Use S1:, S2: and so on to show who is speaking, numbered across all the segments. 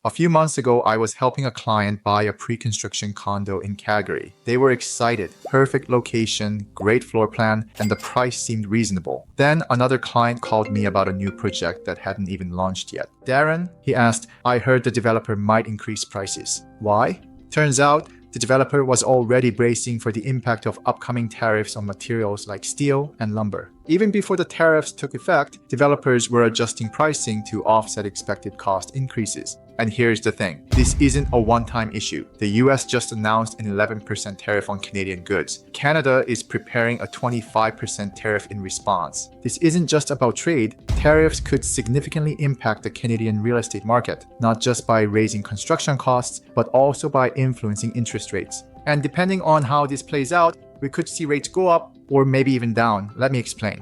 S1: A few months ago, I was helping a client buy a pre-construction condo in Calgary. They were excited. Perfect location, great floor plan, and the price seemed reasonable. Then another client called me about a new project that hadn't even launched yet. Darren, he asked, I heard the developer might increase prices. Why? Turns out, the developer was already bracing for the impact of upcoming tariffs on materials like steel and lumber. Even before the tariffs took effect, developers were adjusting pricing to offset expected cost increases. And here's the thing, this isn't a one-time issue. The US just announced an 11% tariff on Canadian goods. Canada is preparing a 25% tariff in response. This isn't just about trade. Tariffs could significantly impact the Canadian real estate market, not just by raising construction costs, but also by influencing interest rates. And depending on how this plays out, we could see rates go up or maybe even down. Let me explain.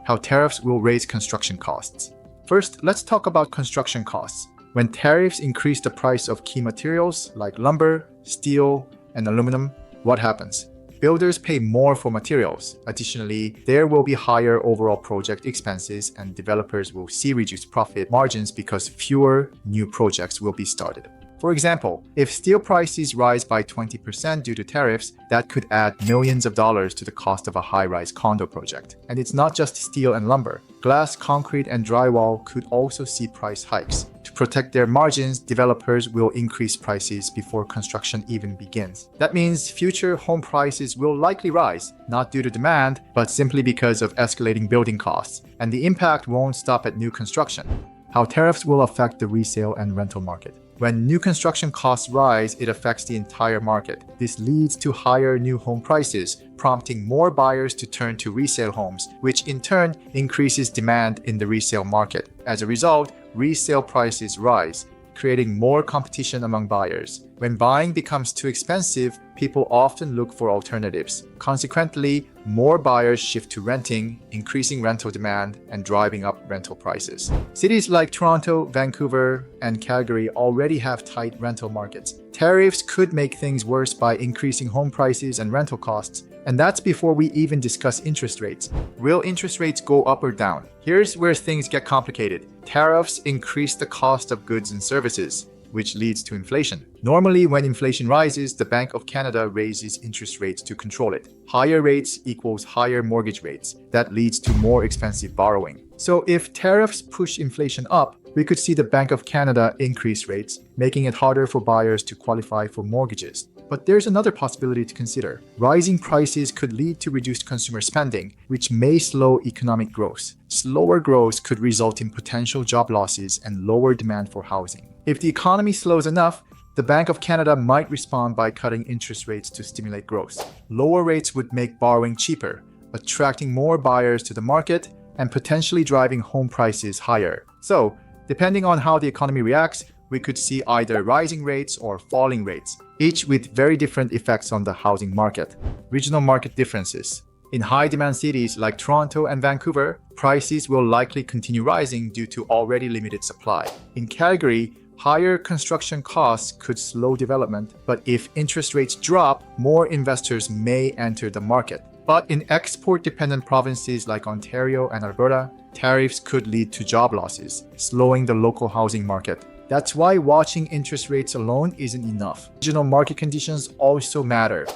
S1: How tariffs will raise construction costs. First, let's talk about construction costs. When tariffs increase the price of key materials like lumber, steel, and aluminum, what happens? Builders pay more for materials. Additionally, there will be higher overall project expenses and developers will see reduced profit margins because fewer new projects will be started. For example, if steel prices rise by 20% due to tariffs, that could add millions of dollars to the cost of a high-rise condo project. And it's not just steel and lumber. Glass, concrete, and drywall could also see price hikes. To protect their margins, developers will increase prices before construction even begins. That means future home prices will likely rise, not due to demand, but simply because of escalating building costs. And the impact won't stop at new construction. How tariffs will affect the resale and rental market. When new construction costs rise, it affects the entire market. This leads to higher new home prices, prompting more buyers to turn to resale homes, which in turn increases demand in the resale market. As a result, resale prices rise, creating more competition among buyers. When buying becomes too expensive, people often look for alternatives. Consequently, more buyers shift to renting, increasing rental demand and driving up rental prices. Cities like Toronto, Vancouver, and Calgary already have tight rental markets. Tariffs could make things worse by increasing home prices and rental costs. And that's before we even discuss interest rates. Will interest rates go up or down? Here's where things get complicated. Tariffs increase the cost of goods and services, which leads to inflation. Normally, when inflation rises, the Bank of Canada raises interest rates to control it. Higher rates equals higher mortgage rates. That leads to more expensive borrowing. So if tariffs push inflation up, we could see the Bank of Canada increase rates, making it harder for buyers to qualify for mortgages. But there's another possibility to consider. Rising prices could lead to reduced consumer spending, which may slow economic growth. Slower growth could result in potential job losses and lower demand for housing. If the economy slows enough, the Bank of Canada might respond by cutting interest rates to stimulate growth. Lower rates would make borrowing cheaper, attracting more buyers to the market and potentially driving home prices higher. So, depending on how the economy reacts, we could see either rising rates or falling rates, each with very different effects on the housing market. Regional market differences. In high-demand cities like Toronto and Vancouver, prices will likely continue rising due to already limited supply. In Calgary, higher construction costs could slow development, but if interest rates drop, more investors may enter the market. But in export-dependent provinces like Ontario and Alberta, tariffs could lead to job losses, slowing the local housing market. That's why watching interest rates alone isn't enough. Regional market conditions also matter.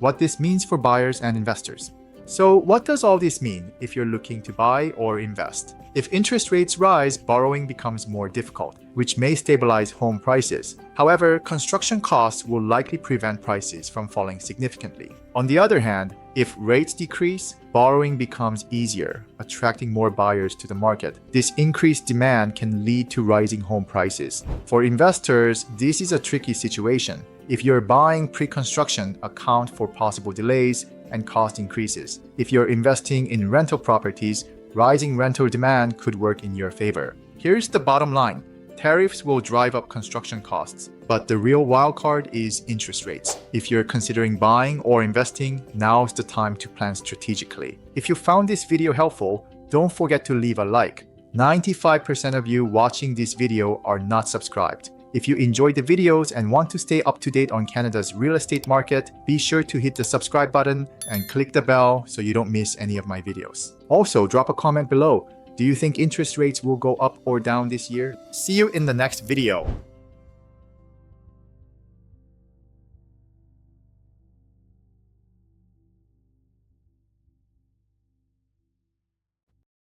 S1: What this means for buyers and investors. So what does all this mean if you're looking to buy or invest? If interest rates rise, borrowing becomes more difficult, which may stabilize home prices. However, construction costs will likely prevent prices from falling significantly. On the other hand, if rates decrease, borrowing becomes easier, attracting more buyers to the market. This increased demand can lead to rising home prices. For investors, this is a tricky situation. If you're buying pre-construction, account for possible delays and cost increases. If you're investing in rental properties, rising rental demand could work in your favor. Here's the bottom line. Tariffs will drive up construction costs, but the real wildcard is interest rates. If you're considering buying or investing, now's the time to plan strategically. If you found this video helpful, don't forget to leave a like. 95% of you watching this video are not subscribed. If you enjoyed the videos and want to stay up to date on Canada's real estate market, be sure to hit the subscribe button and click the bell so you don't miss any of my videos. Also, drop a comment below. Do you think interest rates will go up or down this year? See you in the next video.